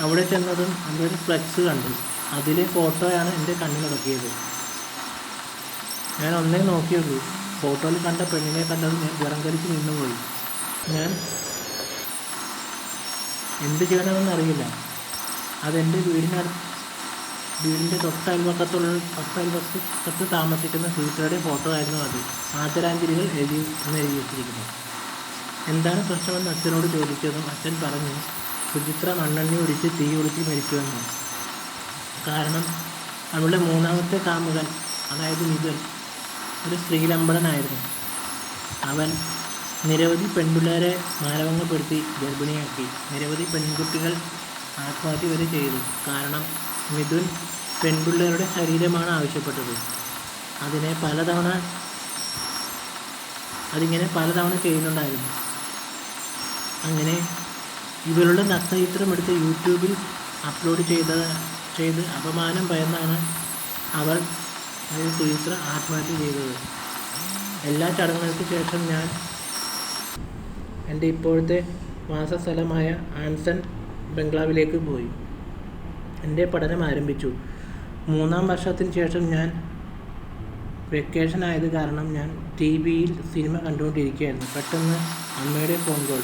അവിടെ ചെന്നതും അവിടെ ഒരു ഫ്ലെക്സ് കണ്ടു. അതിലെ ഫോട്ടോയാണ് എൻ്റെ കണ്ണിലുടക്കിയത്. ഞാൻ ഒന്നേ നോക്കിയുള്ളൂ. ഫോട്ടോയിൽ കണ്ട പെണ്ണിനെ കണ്ടത് ഞാൻ വിറം കലിച്ച് നിന്നുപോയി. ഞാൻ എന്ത് ചെയ്യണമെന്നറിയില്ല. അതെൻ്റെ വീടിൻ്റെ തൊട്ടയൽവക്കത്ത് താമസിക്കുന്ന സുചിത്രയുടെ ഫോട്ടോ ആയിരുന്നു. അത് ആദരാഞ്ജലികൾ എഴുതി വെച്ചിരിക്കുന്നു. എന്താണ് പ്രശ്നമെന്ന് അച്ഛനോട് ചോദിച്ചതും അച്ഛൻ പറഞ്ഞു, സുചിത്ര മണ്ണെണ്ണ ഒഴിച്ച് തീ ഒളിച്ച് മരിച്ചുവെന്ന്. കാരണം അവളുടെ മൂന്നാമത്തെ കാമുകൻ, അതായത് മിഥുൻ, ഒരു സ്ത്രീലമ്പടനായിരുന്നു. അവൻ നിരവധി പെൺപിള്ളേരെ മാനഭംഗപ്പെടുത്തി ഗർഭിണിയാക്കി. നിരവധി പെൺകുട്ടികൾ ആത്മഹത്യ വരെ ചെയ്തു. കാരണം മിഥുൻ പെൺപിള്ളേരുടെ ശരീരമാണ് ആവശ്യപ്പെട്ടത്. അതിങ്ങനെ പലതവണ ചെയ്യുന്നുണ്ടായിരുന്നു. അങ്ങനെ ഇവരുടെ നഗ്നചിത്രം എടുത്ത് യൂട്യൂബിൽ അപ്ലോഡ് ചെയ്ത് അപമാനം ഭയന്നാണ് സുചിത്ര ആത്മഹത്യ ചെയ്തത്. എല്ലാ ചടങ്ങുകൾക്ക് ശേഷം ഞാൻ എൻ്റെ ഇപ്പോഴത്തെ വാസസ്ഥലമായ ആൻസൺ ബംഗ്ലാവിലേക്ക് പോയി എൻ്റെ പഠനം ആരംഭിച്ചു. 3-ാം വർഷത്തിന് ശേഷം ഞാൻ വെക്കേഷൻ ആയത് കാരണം ഞാൻ TV-യിൽ സിനിമ കണ്ടുകൊണ്ടിരിക്കുകയായിരുന്നു. പെട്ടെന്ന് അമ്മയുടെ ഫോൺ കോൾ.